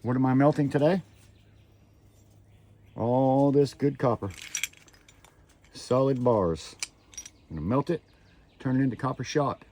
What am I melting today? All this good copper. Solid bars. I'm gonna melt it, turn it into copper shot.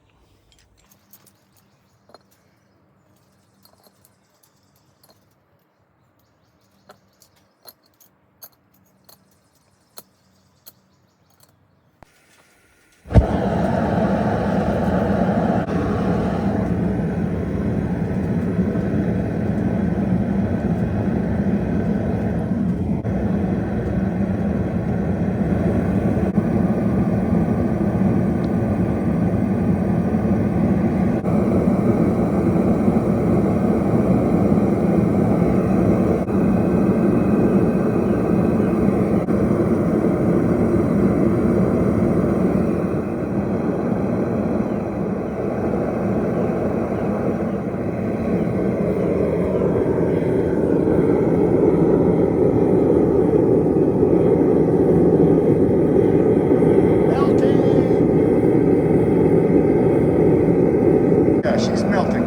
Yeah, she's melting.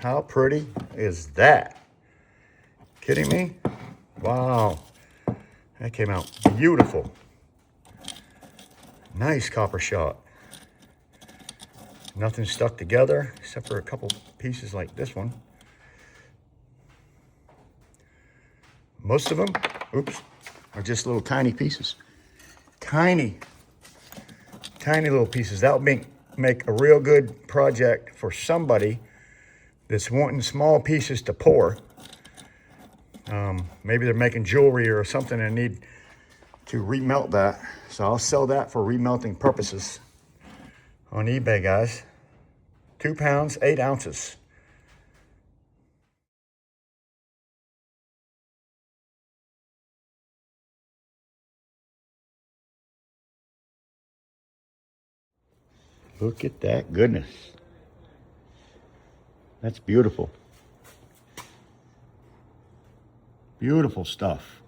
How pretty is that? Kidding me? Wow. That came out beautiful. Nice copper shot. Nothing stuck together except for a couple pieces like this one. Most of them, oops, are just little tiny pieces. Tiny little pieces. That would make a real good project for somebody that's wanting small pieces to pour. Maybe they're making jewelry or something and need to remelt that. So I'll sell that for remelting purposes on eBay, guys. 2 pounds, 8 ounces. Look at that goodness. That's beautiful. Beautiful stuff.